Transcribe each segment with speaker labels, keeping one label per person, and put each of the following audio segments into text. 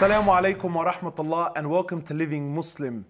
Speaker 1: Assalamu alaikum wa rahmatullah and welcome to Living Muslim.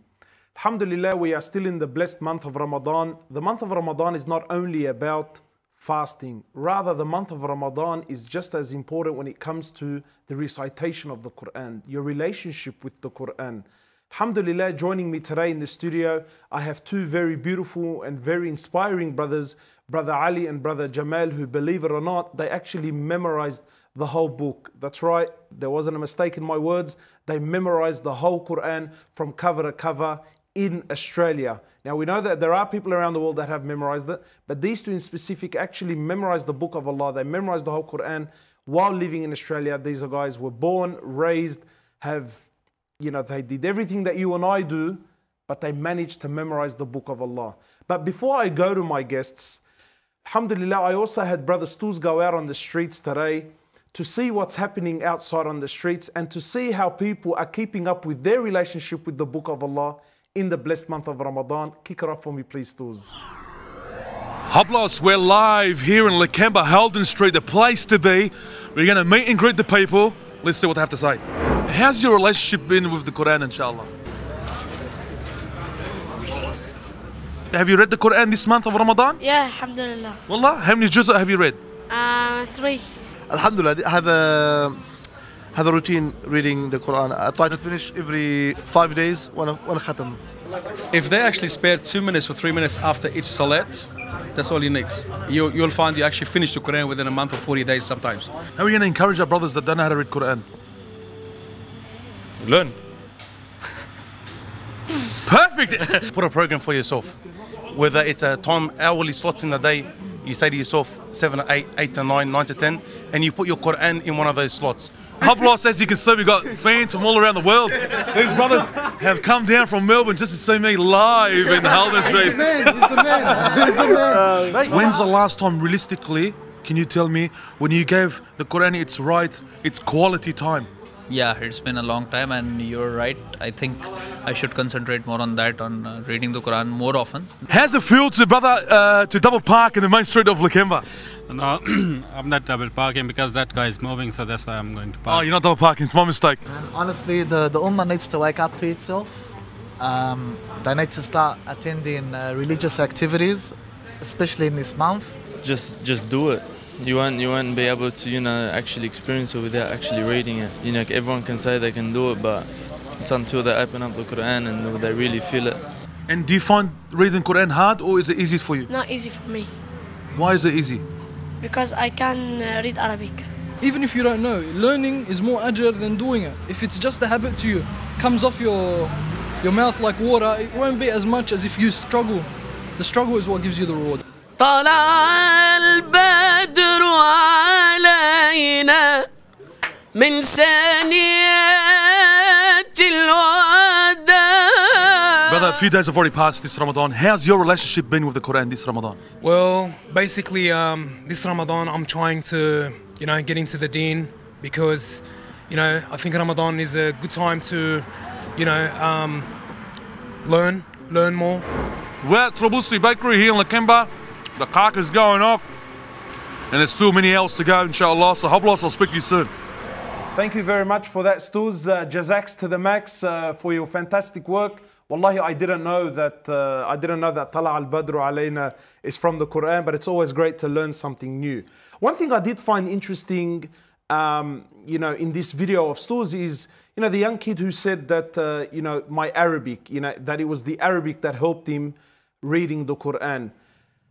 Speaker 1: Alhamdulillah, we are still in the blessed month of Ramadan. The month of Ramadan is not only about fasting, rather the month of Ramadan is just as important when it comes to the recitation of the Quran, your relationship with the Quran. Alhamdulillah, joining me today in the studio, I have two very beautiful and very inspiring brothers, Brother Ali and Brother Jamal, who, believe it or not, they actually memorized the whole book. That's right, there wasn't a mistake in my words. They memorized the whole Quran from cover to cover in Australia. Now we know that there are people around the world that have memorized it, but these two in specific actually memorized the book of Allah. They memorized the whole Quran while living in Australia. These guys were born, raised, they did everything that you and I do, but they managed to memorize the book of Allah. But before I go to my guests, alhamdulillah, I also had Brother Stools go out on the streets today to see what's happening outside on the streets and to see how people are keeping up with their relationship with the book of Allah in the blessed month of Ramadan. Kick it off for me, please, Stools.
Speaker 2: Hoblos, we're live here in Lakemba, Holden Street, the place to be. We're going to meet and greet the people. Let's see what they have to say. How's your relationship been with the Quran, inshallah? Have you read the Quran this month of Ramadan?
Speaker 3: Yeah, alhamdulillah.
Speaker 2: Wallah, how many juz' have you read?
Speaker 3: 3.
Speaker 4: Alhamdulillah, I have a routine reading the Quran. I try to finish every 5 days one khatam.
Speaker 5: If they actually spare 2 minutes or 3 minutes after each salat, that's all you need. You'll find you actually finish the Quran within a month or 40 days sometimes.
Speaker 2: How are we going to encourage our brothers that don't know how to read Quran?
Speaker 6: Learn.
Speaker 2: Perfect!
Speaker 6: Put a program for yourself. Whether it's a time, hourly slots in the day, you say to yourself 7 to 8, 8 to 9, 9 to 10, and you put your Quran in one of those slots.
Speaker 2: Hoblos, as you can see, we've got fans from all around the world. These brothers have come down from Melbourne just to see me live in Holden Street. When's the last time, realistically, can you tell me, when you gave the Quran its quality time?
Speaker 7: Yeah, it's been a long time and you're right. I think I should concentrate more on that, on reading the Quran more often.
Speaker 2: How's it feel to double park in the main street of Lakemba?
Speaker 8: No, I'm not double parking because that guy is moving, so that's why I'm going to park.
Speaker 2: Oh, you're not double parking, it's my mistake.
Speaker 4: Honestly, the Ummah needs to wake up to itself. They need to start attending religious activities, especially in this month.
Speaker 9: Just do it. You won't be able to, actually experience it without actually reading it. Everyone can say they can do it, but it's until they open up the Quran and they really feel it.
Speaker 2: And do you find reading Quran hard or is it easy for you?
Speaker 3: Not easy for me.
Speaker 2: Why is it easy?
Speaker 3: Because I can read Arabic.
Speaker 10: Even if you don't know, learning is more ajr than doing it. If it's just a habit to you, comes off your mouth like water, it won't be as much as if you struggle. The struggle is what gives you the reward.
Speaker 11: طلع البدر علينا من ثنيات الوداع.
Speaker 2: Brother, a few days have already passed this Ramadan. How's your relationship been with the Quran this Ramadan?
Speaker 12: Well, basically, this Ramadan I'm trying to, get into the deen because, I think Ramadan is a good time to, learn more.
Speaker 2: We're at Trabulsi Bakery here in Lakemba. The clock is going off and there's still many hours to go, inshallah. So Hoblos, I'll speak to you soon.
Speaker 1: Thank you very much for that, Stools. Jazaks to the max for your fantastic work. Wallahi, I didn't know that Tala al-Badru alayna is from the Quran, but it's always great to learn something new. One thing I did find interesting, in this video of Stools is, the young kid who said that, my Arabic, that it was the Arabic that helped him reading the Quran.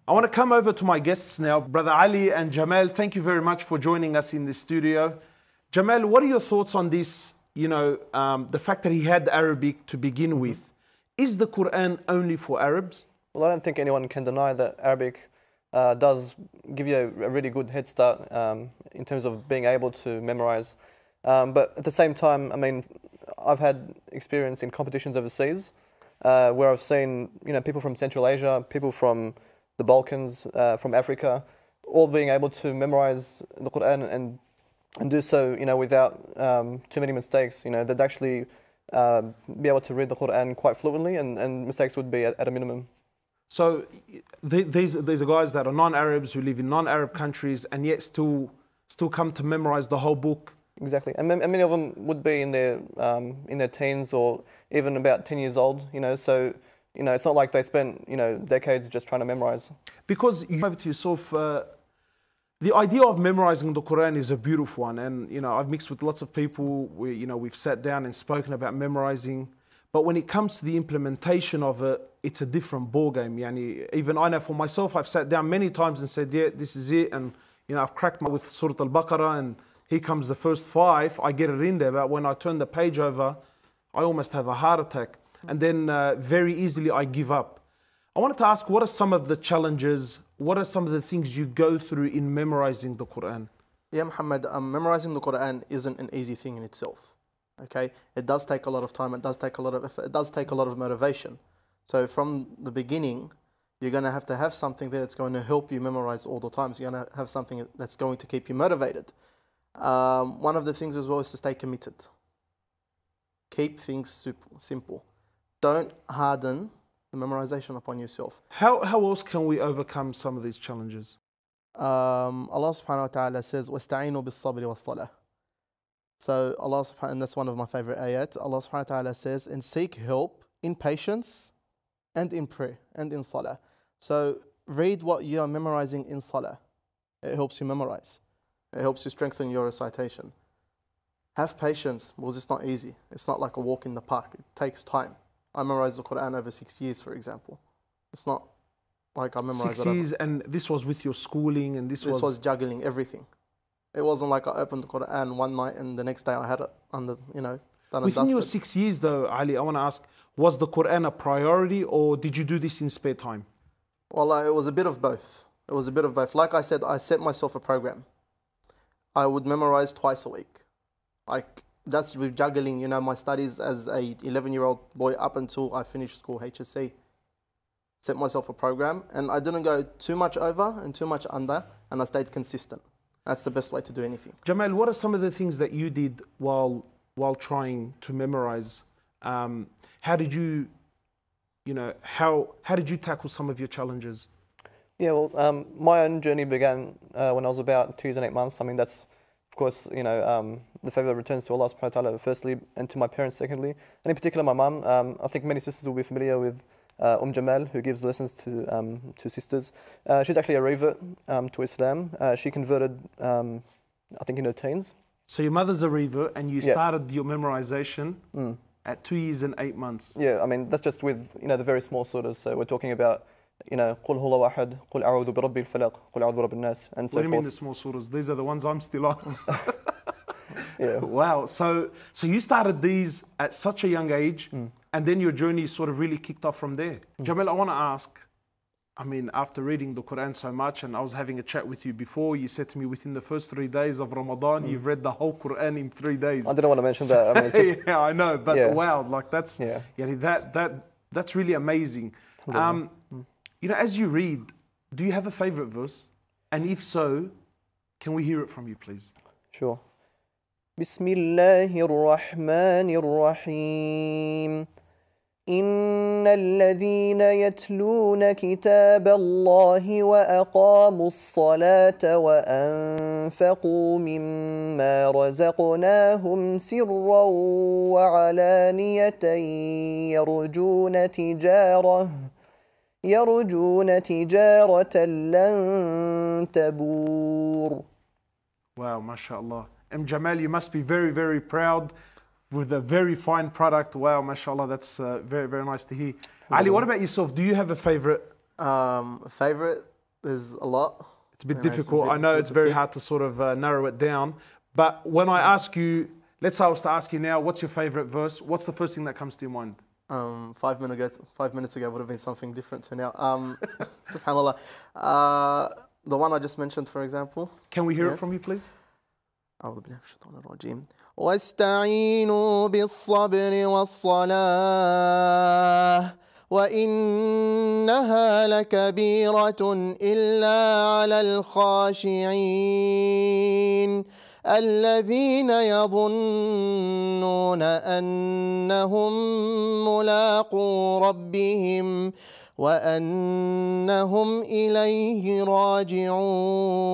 Speaker 1: I want to come over to my guests now. Brother Ali and Jamal, thank you very much for joining us in the studio. Jamal, what are your thoughts on this, the fact that he had Arabic to begin with? Is the Quran only for Arabs?
Speaker 13: Well, I don't think anyone can deny that Arabic does give you a really good head start in terms of being able to memorize. But at the same time, I've had experience in competitions overseas where I've seen, people from Central Asia, people from the Balkans, from Africa, all being able to memorize the Quran and do so, without too many mistakes. They'd actually be able to read the Quran quite fluently, and mistakes would be at a minimum.
Speaker 1: So these are guys that are non-Arabs who live in non-Arab countries and yet still come to memorize the whole book
Speaker 13: Exactly, and many of them would be in their teens or even about 10 years old. So it's not like they spent decades just trying to memorize.
Speaker 1: Because you have to yourself. The idea of memorizing the Quran is a beautiful one, and I've mixed with lots of people. We've sat down and spoken about memorizing, but when it comes to the implementation of it, it's a different ballgame. Even I know for myself, I've sat down many times and said, "Yeah, this is it," and I've cracked with Surah Al-Baqarah, and here comes the first 5. I get it in there, but when I turn the page over, I almost have a heart attack, and then very easily I give up. I wanted to ask, what are some of the challenges? What are some of the things you go through in memorizing the Quran?
Speaker 14: Yeah, Muhammad, memorizing the Quran isn't an easy thing in itself. Okay, it does take a lot of time. It does take a lot of effort. It does take a lot of motivation. So from the beginning, you're going to have something there that's going to help you memorize all the time. So you're going to have something that's going to keep you motivated. One of the things as well is to stay committed. Keep things simple. Don't harden the memorization upon yourself.
Speaker 1: How else can we overcome some of these challenges?
Speaker 14: Allah subhanahu wa ta'ala says, وَاسْتَعِينُوا بِالصَّبْرِ وَالصَّلَاةِ. So Allah subhanahu, and that's one of my favorite ayat. Allah subhanahu wa ta'ala says, and seek help in patience and in prayer and in salah. So read what you are memorizing in salah. It helps you memorize. It helps you strengthen your recitation. Have patience, because it's not easy. It's not like a walk in the park. It takes time. I memorized the Quran over 6 years, for example. It's not like I memorized
Speaker 1: 6 years, and this was with your schooling, and this was
Speaker 14: juggling everything. It wasn't like I opened the Quran one night and the next day I had it done and dusted.
Speaker 1: Within your 6 years, though, Ali, I want to ask, was the Quran a priority, or did you do this in spare time?
Speaker 14: Well, it was a bit of both. It was a bit of both. Like I said, I set myself a program. I would memorize twice a week. That's with juggling, my studies as a 11-year-old boy up until I finished school, HSC. Set myself a program, and I didn't go too much over and too much under, and I stayed consistent. That's the best way to do anything.
Speaker 1: Jamal, what are some of the things that you did while trying to memorize? How did you tackle some of your challenges?
Speaker 13: Yeah, well, my own journey began when I was about 2 years and 8 months. I mean, that's, of course, the favour that returns to Allah subhanahu wa ta'ala firstly, and to my parents secondly. And in particular, my mum. I think many sisters will be familiar with Jamal, who gives lessons to sisters. She's actually a revert to Islam. She converted, I think, in her teens.
Speaker 1: So your mother's a revert, and you started your memorization at 2 years and 8 months.
Speaker 13: Yeah, I mean, that's just with, the very small surahs. So we're talking about, قُلْ هُوَ وَاحَدْ قُلْ أَعُوذُ بِرَبِّ الْفَلَقِ قُلْ أَعُوذُ بِرَبِّ النَّاسِ, and so forth.
Speaker 1: What do you mean the small surahs? These are the ones I'm still on.
Speaker 13: Yeah.
Speaker 1: Wow. So you started these at such a young age, and then your journey sort of really kicked off from there. Jamal, I want to ask, I mean, after reading the Quran so much, and I was having a chat with you before, you said to me within the first 3 days of Ramadan, you've read the whole Quran in 3 days.
Speaker 13: I didn't want to mention that. I mean, it's just,
Speaker 1: yeah, I know, but wow, like that's that's really amazing. As you read, do you have a favorite verse? And if so, can we hear it from you, please?
Speaker 13: Sure. بسم الله الرحمن الرحيم إن الذين يتلون كتاب الله وأقاموا الصلاة وأنفقوا مما رزقناهم سرا وعلانية يرجون تجارة لن تبور.
Speaker 1: Wow, mashallah. Jamal, you must be very, very proud with a very fine product. Wow, mashallah, that's very, very nice to hear. Ali, what about yourself? Do you have a favorite?
Speaker 14: Favorite, there's a lot.
Speaker 1: It's a bit difficult. I know it's very hard to sort of narrow it down. But when I ask you, let's say I was to ask you now, what's your favorite verse? What's the first thing that comes to your mind?
Speaker 14: 5 minutes ago would have been something different to now. SubhanAllah. The one I just mentioned, for example.
Speaker 1: Can we hear it from you, please?
Speaker 14: أعوذ بالله من الشيطان الرجيم واستعينوا بالصبر والصلاة وإنها لكبيرة إلا على الخاشعين الذين يظنون أنهم ملاقو ربهم وأنهم إليه راجعون.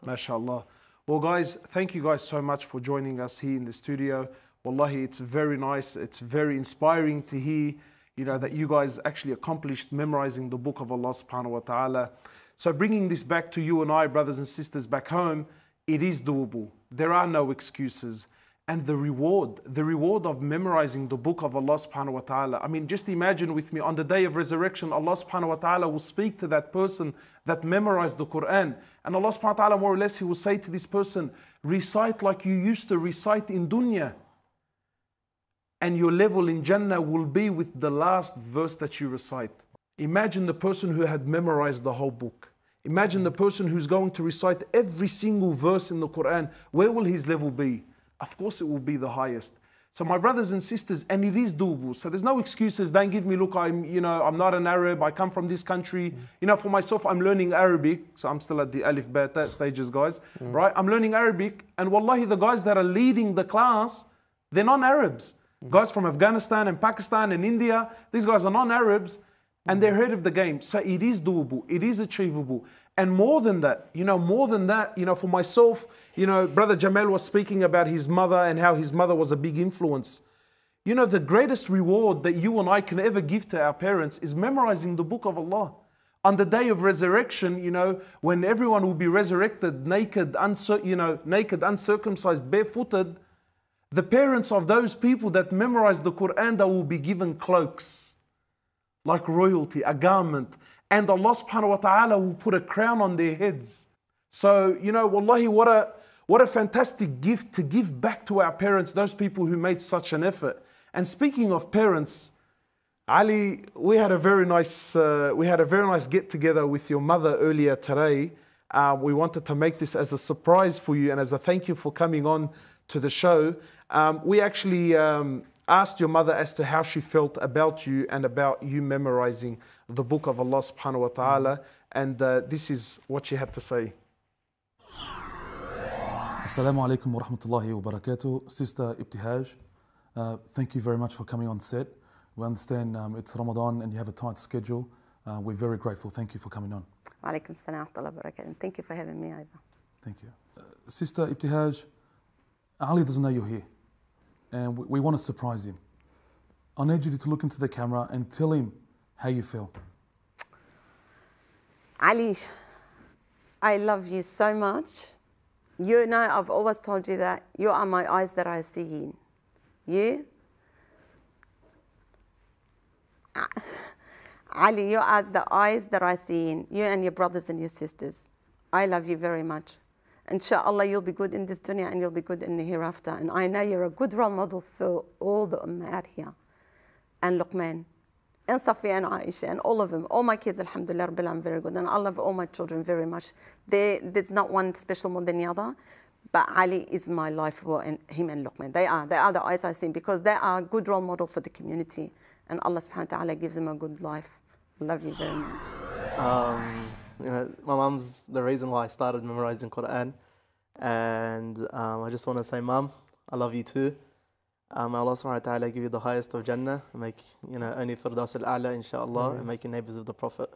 Speaker 1: MashaAllah. Well, guys, thank you guys so much for joining us here in the studio. Wallahi, it's very nice. It's very inspiring to hear, that you guys actually accomplished memorizing the book of Allah subhanahu wa ta'ala. So bringing this back to you and I, brothers and sisters back home, it is doable. There are no excuses. And the reward of memorizing the book of Allah subhanahu wa ta'ala. I mean, just imagine with me, on the day of resurrection, Allah subhanahu wa ta'ala will speak to that person that memorized the Quran. And Allah subhanahu wa ta'ala, more or less, He will say to this person, recite like you used to recite in dunya. And your level in Jannah will be with the last verse that you recite. Imagine the person who had memorized the whole book. Imagine the person who's going to recite every single verse in the Quran. Where will his level be? Of course it will be the highest. So my brothers and sisters, and it is doable. So there's no excuses. Don't give me, look, I'm not an Arab. I come from this country. For myself, I'm learning Arabic. So I'm still at the Alif Beta stages, guys. Right? I'm learning Arabic. And wallahi, the guys that are leading the class, they're non-Arabs. Guys from Afghanistan and Pakistan and India, these guys are non-Arabs and they're ahead of the game. So it is doable. It is achievable. And more than that, for myself, Brother Jamal was speaking about his mother and how his mother was a big influence. The greatest reward that you and I can ever give to our parents is memorizing the book of Allah. On the day of resurrection, when everyone will be resurrected naked, uncircumcised, barefooted, the parents of those people that memorize the Quran, they will be given cloaks, like royalty, a garment. And Allah subhanahu wa ta'ala will put a crown on their heads. So, wallahi, what a fantastic gift to give back to our parents, those people who made such an effort. And speaking of parents, Ali, we had a very nice get together with your mother earlier today. We wanted to make this as a surprise for you and as a thank you for coming on to the show. We actually asked your mother as to how she felt about you and about you memorizing the book of Allah subhanahu wa ta'ala. And this is what she had to say.
Speaker 15: Assalamu alaikum wa rahmatullahi wa barakatuh. Sister Ibtihaj, thank you very much for coming on set. We understand it's Ramadan and you have a tight schedule. We're very grateful. Thank you for coming on.
Speaker 16: Wa alaikum assalam wa rahmatullahi wa barakatuh. Thank you for having me over.
Speaker 15: Thank you. Sister Ibtihaj, Ali doesn't know you're here. And we want to surprise him. I need you to look into the camera and tell him how you feel.
Speaker 16: Ali, I love you so much. You know, I've always told you that you are my eyes that I see in. You, Ali, you are the eyes that I see in. You and your brothers and your sisters. I love you very much. Inshallah, you'll be good in this dunya and you'll be good in the hereafter. And I know you're a good role model for all the ummah out here. And Luqman, and Safiya and Aisha, and all of them. All my kids, alhamdulillah, Rabbil, I'm very good. And I love all my children very much. There's not one special more than the other. But Ali is my life, and him and Luqman. They are the eyes I see because they are a good role model for the community. And Allah subhanahu wa ta'ala gives them a good life. I love you very much.
Speaker 14: My mum's the reason why I started memorizing Quran. And I just want to say, Mum, I love you too. Allah subhanahu wa ta'ala give you the highest of Jannah, make only Firdaus al-A'la, inshallah, and make you neighbors of the Prophet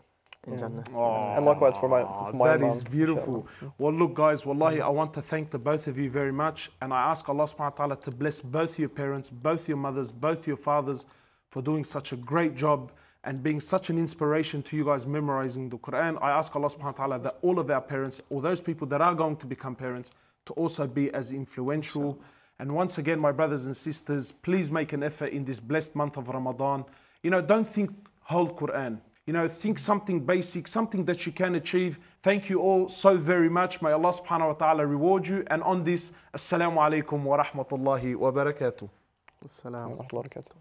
Speaker 14: in Jannah.
Speaker 13: Oh, and likewise for my
Speaker 1: that
Speaker 13: mum,
Speaker 1: is beautiful. Inshallah. Well, look, guys, wallahi, I want to thank the both of you very much, and I ask Allah subhanahu wa ta'ala to bless both your parents, both your mothers, both your fathers for doing such a great job and being such an inspiration to you guys memorizing the Quran. I ask Allah subhanahu wa ta'ala that all of our parents, or those people that are going to become parents, to also be as influential. And once again, my brothers and sisters, please make an effort in this blessed month of Ramadan. Don't think whole Quran. Think something basic, something that you can achieve. Thank you all so very much. May Allah subhanahu wa ta'ala reward you. And on this, Assalamu alaikum wa rahmatullahi wa barakatuh.
Speaker 14: Assalamu alaikum wa barakatuh.